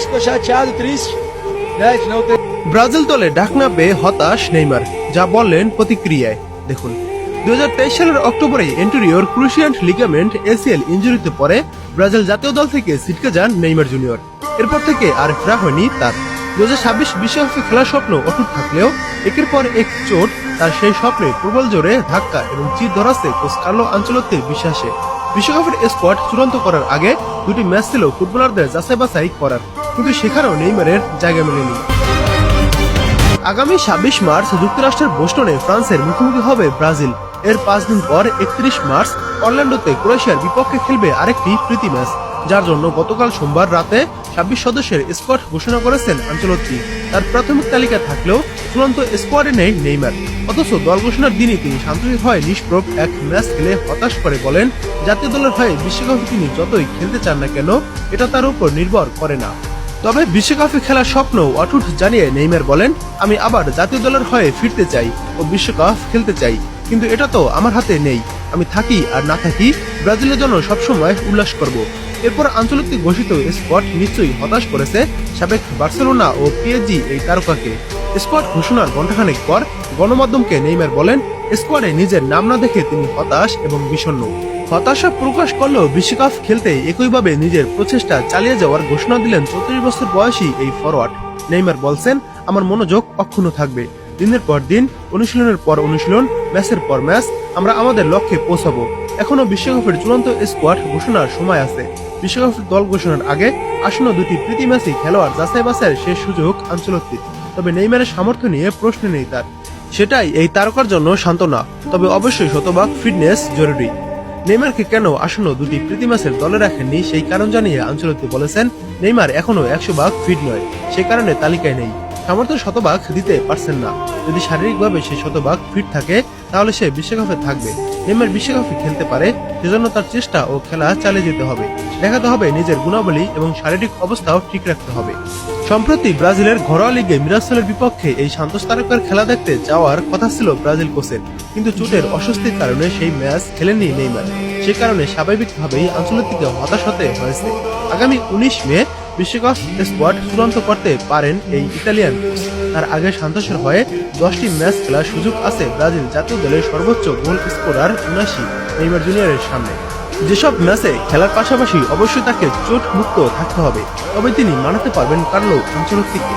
ficou chateado, triste, né, de não ter. Brazil দলে ডাক না পেয়ে হতাশ নেইমার, যা বললেন প্রতিক্রিয়ায়। দেখুন, 2023 সালের অক্টোবরে এন্টেরিয়র ক্রুশিয়ান্ট লিগামেন্ট এসিএল ইনজুরিতে পরে ব্রাজিল জাতীয় দল থেকে ছিটকে যান নেইমার জুনিয়র। এরপর থেকে আর ফেরা হয়নি তার। 2026 বিশ্বকাপে খেলার স্বপ্ন অটুট থাকলেও একের পর এক চোট তার সেই স্বপ্নে প্রবল জোরে ধাক্কা এবং চির ধরাচ্ছে কোচ কার্লো আনচেলত্তির বিশ্বাসে। বিশ্বকাপের স্কোয়াড চূড়ান্ত করার আগে দুটি ম্যাচ ছিল ফুটবলারদের যাচাই বাছাই করার, কিন্তু সেখানেও নেইমারের জায়গা মেলেনি। আগামী 26 মার্চ যুক্তরাষ্ট্রের বোস্টনে ফ্রান্সের মুখোমুখি হবে ব্রাজিল। এর 5 দিন পর 31 মার্চ অরল্যান্ডোতে ক্রোয়েশিয়ার বিপক্ষে খেলবে আরেকটি প্রীতি ম্যাচ, যার জন্য গতকাল সোমবার রাতে 26 সদস্যের স্কোয়াড ঘোষণা করেছেন আনচেলত্তি। তার প্রাথমিক তালিকা থাকলেও চূড়ান্ত স্কোয়াডে নেই নেইমার। অথচ দল ঘোষণার দিনই তিনি শান্তশির হয়ে নিষ্প্রভ এক ম্যাচ খেলে হতাশ করে বলেন, জাতীয় দলের হয়ে বিশ্বকাপে তিনি যতই খেলতে চান না কেন, এটা তার উপর নির্ভর করে না। তবে বিশ্বকাপে খেলার স্বপ্ন অটুট জানিয়ে নেইমার বলেন, আমি আবার জাতীয় দলের হয়ে ফিরতে চাই ও বিশ্বকাপ খেলতে চাই, কিন্তু এটা তো আমার হাতে নেই। আমি থাকি আর না থাকি, ব্রাজিলের জন্য সবসময় উল্লাস করব। এরপর আঞ্চলিক ঘোষিত স্কোয়াড নিশ্চয়ই হতাশ করেছে সাবেক বার্সেলোনা ও পিএসজি এই তারকাকে। স্কোয়াড ঘোষণার ঘণ্টাখানেক পর গণমাধ্যমকে নেইমার বলেন, স্কোয়াডে নিজের নাম না দেখে তিনি হতাশ এবং বিষণ্ণ। হতাশা প্রকাশ করলেও বিশ্বকাপ খেলতে একইভাবে নিজের প্রচেষ্টা চালিয়ে যাওয়ার ঘোষণা দিলেন 34 বছর বয়সী এই ফরওয়ার্ড। নেইমার বলছেন, আমার মনোযোগ অক্ষুণ্ণ থাকবে। দিনের পর দিন, অনুশীলনের পর অনুশীলন, ম্যাচের পর ম্যাচ, আমরা আমাদের লক্ষ্যে পৌঁছাবো। এখনো বিশ্বকাপের চূড়ান্ত স্কোয়াড ঘোষণার সময় আছে। বিশ্বকাপের দল ঘোষণার আগে আসন্ন দুটি প্রীতি ম্যাচে খেলোয়াড় যাচাই বাছাইয়ের শেষ সুযোগ আনচেলত্তির। তবে নেইমারের সামর্থ্য নিয়ে প্রশ্ন নেই তার, সেটাই এই তারকার জন্য সান্ত্বনা। তবে অবশ্যই শতভাগ ফিটনেস জরুরি। নেইমারকে কেন আসন্ন দুটি প্রীতি ম্যাচের দলে রাখেননি সেই কারণ জানিয়ে আনচেলত্তি বলেছেন, নেইমার এখনো 100% ফিট নয়, সে কারণে তালিকায় নেই। সামর্থ্য শতভাগ দিতে পারছেন না। যদি শারীরিকভাবে সে শতভাগ ফিট থাকে তাহলে সে বিশ্বকাপে থাকবে। নেইমার বিশ্বকাপে খেলতে পারে, সেজন্য তার চেষ্টা ও খেলা চালিয়ে যেতে হবে। দেখাতে হবে নিজের গুণাবলী এবং শারীরিক অবস্থাও ঠিক রাখতে হবে। সম্প্রতি ব্রাজিলের ঘরোয়া লিগে মিরাসলের বিপক্ষে এই সান্তোস তারকার খেলা দেখতে যাওয়ার কথা ছিল ব্রাজিল কোচের, কিন্তু চোটের অস্বস্তির কারণে সেই ম্যাচ খেলেননি নেইমার। সে কারণে স্বাভাবিকভাবেই আঞ্চলিককে হতাশ হতে হয়েছে। আগামী 19 মে বিশ্বকাপ স্কোয়াড চূড়ান্ত করতে পারেন এই ইতালিয়ান কোচ। তার আগে সান্তোসের হয়ে 10টি ম্যাচ খেলার সুযোগ আছে ব্রাজিল জাতীয় দলের সর্বোচ্চ গোল স্কোরার 79 নেইমার জুনিয়রের সামনে। যেসব ম্যাচে খেলার পাশাপাশি অবশ্যই তাকে চোট মুক্ত থাকতে হবে, তবে তিনি মানাতে পারবেন কার্লো আনচেলত্তিকে।